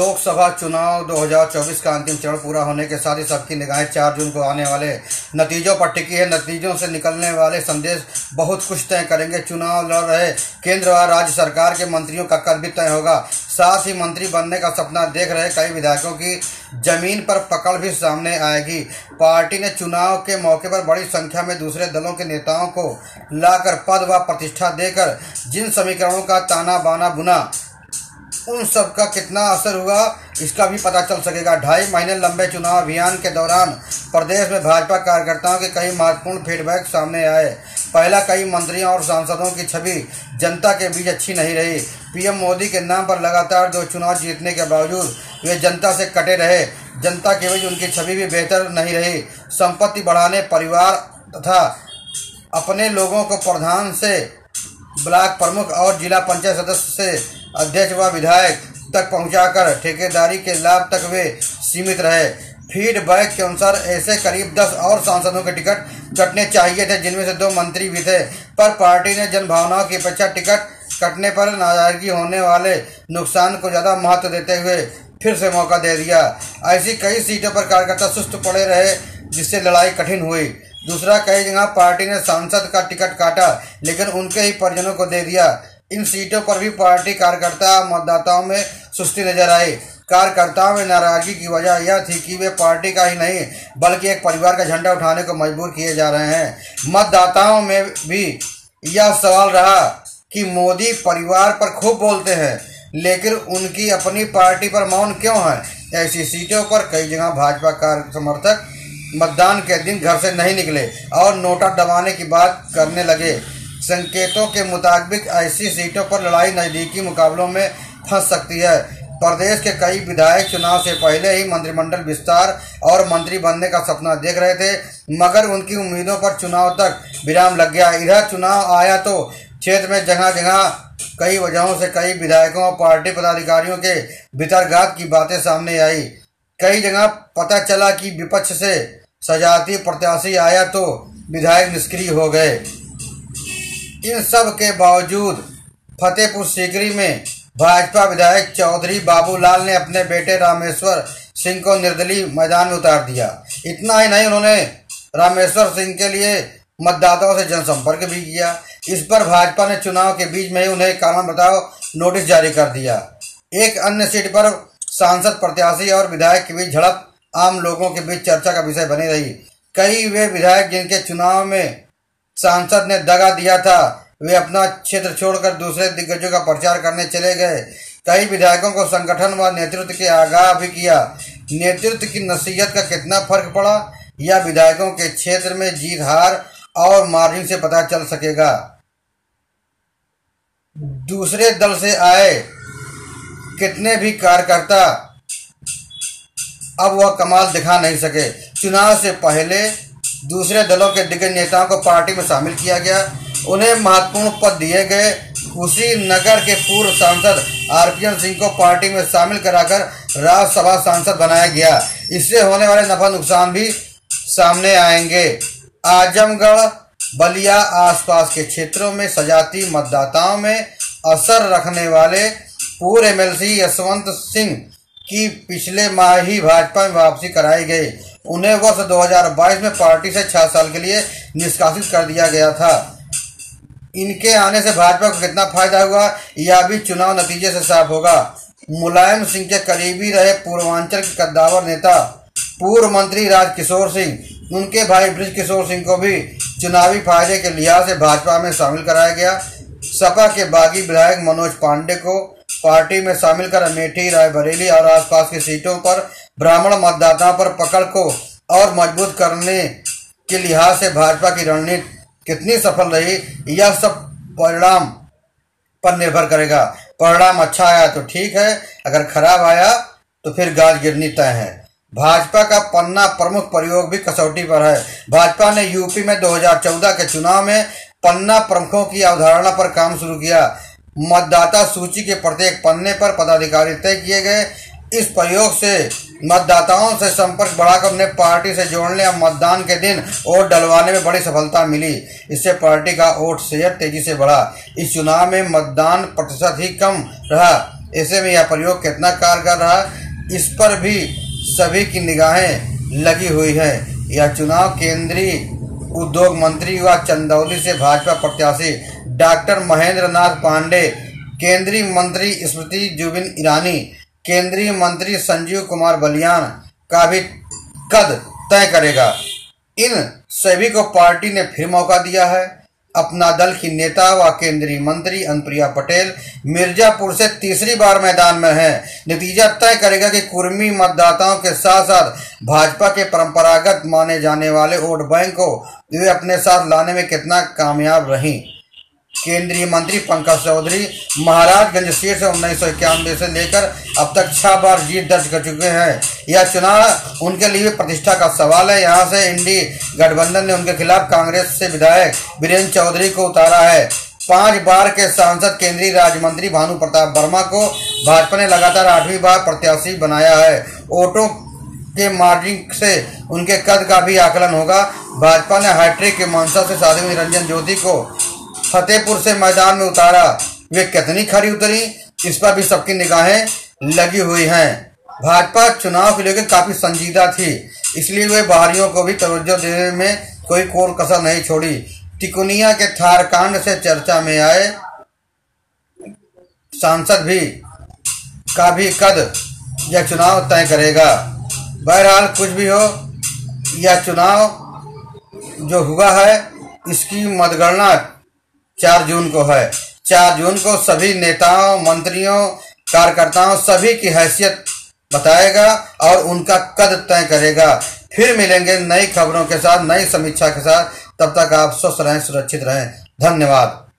लोकसभा चुनाव 2024 का अंतिम चरण पूरा होने के साथ ही सबकी निगाहें 4 जून को आने वाले नतीजों पर टिकी है। नतीजों से निकलने वाले संदेश बहुत कुछ तय करेंगे। चुनाव लड़ रहे केंद्र और राज्य सरकार के मंत्रियों का कद भी तय होगा। साथ ही मंत्री बनने का सपना देख रहे कई विधायकों की जमीन पर पकड़ भी सामने आएगी। पार्टी ने चुनाव के मौके पर बड़ी संख्या में दूसरे दलों के नेताओं को लाकर पद व प्रतिष्ठा देकर जिन समीकरणों का ताना बाना बुना, उन सब का कितना असर हुआ इसका भी पता चल सकेगा। 2.5 महीने लंबे चुनाव अभियान के दौरान प्रदेश में भाजपा कार्यकर्ताओं के कई महत्वपूर्ण फीडबैक सामने आए। पहला, कई मंत्रियों और सांसदों की छवि जनता के बीच अच्छी नहीं रही। पीएम मोदी के नाम पर लगातार 2 चुनाव जीतने के बावजूद वे जनता से कटे रहे। जनता के बीच उनकी छवि भी बेहतर नहीं रही। संपत्ति बढ़ाने, परिवार तथा अपने लोगों को प्रधान से ब्लॉक प्रमुख और जिला पंचायत सदस्य से अध्यक्ष व विधायक तक पहुंचाकर ठेकेदारी के लाभ तक वे सीमित रहे। फीडबैक के अनुसार ऐसे करीब 10 और सांसदों के टिकट कटने चाहिए थे, जिनमें से 2 मंत्री भी थे, पर पार्टी ने जनभावनाओं की अपेक्षा टिकट कटने पर नाराजगी होने वाले नुकसान को ज्यादा महत्व देते हुए फिर से मौका दे दिया। ऐसी कई सीटों पर कार्यकर्ता सुस्त पड़े रहे, जिससे लड़ाई कठिन हुई। दूसरा, कई जगह पार्टी ने सांसद का टिकट काटा लेकिन उनके ही परिजनों को दे दिया। इन सीटों पर भी पार्टी कार्यकर्ता मतदाताओं में सुस्ती नजर आई। कार्यकर्ताओं में नाराजगी की वजह यह थी कि वे पार्टी का ही नहीं बल्कि एक परिवार का झंडा उठाने को मजबूर किए जा रहे हैं। मतदाताओं में भी यह सवाल रहा कि मोदी परिवार पर खूब बोलते हैं लेकिन उनकी अपनी पार्टी पर मौन क्यों है। ऐसी सीटों पर कई जगह भाजपा कार्य समर्थक मतदान के दिन घर से नहीं निकले और नोटा दबाने की बात करने लगे। संकेतों के मुताबिक ऐसी सीटों पर लड़ाई नजदीकी मुकाबलों में फंस सकती है। प्रदेश के कई विधायक चुनाव से पहले ही मंत्रिमंडल विस्तार और मंत्री बनने का सपना देख रहे थे, मगर उनकी उम्मीदों पर चुनाव तक विराम लग गया। इधर चुनाव आया तो क्षेत्र में जगह जगह कई वजहों से कई विधायकों और पार्टी पदाधिकारियों के भितरघात की बातें सामने आई। कई जगह पता चला कि विपक्ष से सजातीय प्रत्याशी आया तो विधायक निष्क्रिय हो गए। इन सब के बावजूद फतेहपुर सीकरी में भाजपा विधायक चौधरी बाबूलाल ने अपने बेटे रामेश्वर सिंह को निर्दलीय मैदान में उतार दिया। इतना ही नहीं, उन्होंने रामेश्वर सिंह के लिए मतदाताओं से जनसंपर्क भी किया। इस पर भाजपा ने चुनाव के बीच में ही उन्हें कारण बताओ नोटिस जारी कर दिया। एक अन्य सीट पर सांसद प्रत्याशी और विधायक के बीच झड़प आम लोगों के बीच चर्चा का विषय बनी रही। कई वे विधायक जिनके चुनाव में सांसद ने दगा दिया था, वे अपना क्षेत्र छोड़कर दूसरे दिग्गजों का प्रचार करने चले गए। कई विधायकों को संगठन व नेतृत्व के आगाह भी किया। नेतृत्व की नसीहत का कितना फर्क पड़ा यह विधायकों के क्षेत्र में जीत हार और मार्जिन से पता चल सकेगा। दूसरे दल से आए कितने भी कार्यकर्ता अब वह कमाल दिखा नहीं सके। चुनाव से पहले दूसरे दलों के दिग्गज नेताओं को पार्टी में शामिल किया गया, उन्हें महत्वपूर्ण पद दिए गए। कुशीनगर के पूर्व सांसद आरपीएन सिंह को पार्टी में शामिल कराकर राज्यसभा सांसद बनाया गया। इससे होने वाले नफा नुकसान भी सामने आएंगे। आजमगढ़, बलिया आसपास के क्षेत्रों में सजाती मतदाताओं में असर रखने वाले पूर्व एमएलसी यशवंत सिंह की पिछले माह ही भाजपा में वापसी कराई गई। उन्हें वर्ष 2022 में पार्टी से 6 साल के लिए निष्कासित कर दिया गया था। इनके आने से भाजपा को कितना फायदा हुआ यह भी चुनाव नतीजे से साफ होगा। मुलायम सिंह के करीबी रहे पूर्वांचल के कद्दावर नेता पूर्व मंत्री राजकिशोर सिंह, उनके भाई बृज किशोर सिंह को भी चुनावी फायदे के लिहाज से भाजपा में शामिल कराया गया। सपा के बागी विधायक मनोज पांडे को पार्टी में शामिल कर अमेठी, रायबरेली और आसपास की सीटों पर ब्राह्मण मतदाताओं पर पकड़ को और मजबूत करने के लिहाज से भाजपा की रणनीति कितनी सफल रही यह सब परिणाम पर निर्भर करेगा। परिणाम अच्छा आया तो ठीक है, अगर खराब आया तो फिर गाज गिरनी तय है। भाजपा का पन्ना प्रमुख प्रयोग भी कसौटी पर है। भाजपा ने यूपी में 2014 के चुनाव में पन्ना प्रमुखों की अवधारणा पर काम शुरू किया। मतदाता सूची के प्रत्येक पन्ने पर पदाधिकारी तय किए गए। इस प्रयोग से मतदाताओं से संपर्क बढ़ाकर उन्हें पार्टी से जोड़ने और मतदान के दिन वोट डलवाने में बड़ी सफलता मिली। इससे पार्टी का वोट शेयर तेजी से बढ़ा। इस चुनाव में मतदान प्रतिशत ही कम रहा, ऐसे में यह प्रयोग कितना कारगर रहा, इस पर भी सभी की निगाहें लगी हुई है। यह चुनाव केंद्रीय उद्योग मंत्री व चंदौली से भाजपा प्रत्याशी डॉक्टर महेंद्र नाथ पांडे, केंद्रीय मंत्री स्मृति जुबिन ईरानी, केंद्रीय मंत्री संजीव कुमार बलियान का भी कद तय करेगा। इन सभी को पार्टी ने फिर मौका दिया है। अपना दल की नेता व केंद्रीय मंत्री अनुप्रिया पटेल मिर्जापुर से तीसरी बार मैदान में है। नतीजा तय करेगा कि कुर्मी मतदाताओं के साथ साथ भाजपा के परंपरागत माने जाने वाले वोट बैंक को वे अपने साथ लाने में कितना कामयाब रही। केंद्रीय मंत्री पंकज चौधरी महाराजगंज सीट से 1991 से लेकर अब तक 6 बार जीत दर्ज कर चुके हैं। यह चुनाव उनके लिए प्रतिष्ठा का सवाल है। यहां से इंडी गठबंधन ने उनके खिलाफ कांग्रेस से विधायक वीरेंद्र चौधरी को उतारा है। 5 बार के सांसद केंद्रीय राज्य मंत्री भानु प्रताप वर्मा को भाजपा ने लगातार 8वीं बार प्रत्याशी बनाया है। वोटों के मार्जिन से उनके कद का भी आकलन होगा। भाजपा ने हैट्रिक के मंशा से साध्वी निरंजन ज्योति को फतेहपुर से मैदान में उतारा। वे कितनी खरी उतरी, इस पर भी सबकी निगाहें लगी हुई हैं। भाजपा चुनाव को लेकर काफी संजीदा थी, इसलिए वे बाहरियों को भी तवज्जो देने में कोई कोर कसर नहीं छोड़ी। तिकोनिया के थारकांड से चर्चा में आए सांसद भी का भी कद यह चुनाव तय करेगा। बहरहाल कुछ भी हो, यह चुनाव जो हुआ है इसकी मतगणना 4 जून को है। 4 जून को सभी नेताओं, मंत्रियों, कार्यकर्ताओं सभी की हैसियत बताएगा और उनका कद तय करेगा। फिर मिलेंगे नई खबरों के साथ, नई समीक्षा के साथ। तब तक आप स्वस्थ रहें, सुरक्षित रहें। धन्यवाद।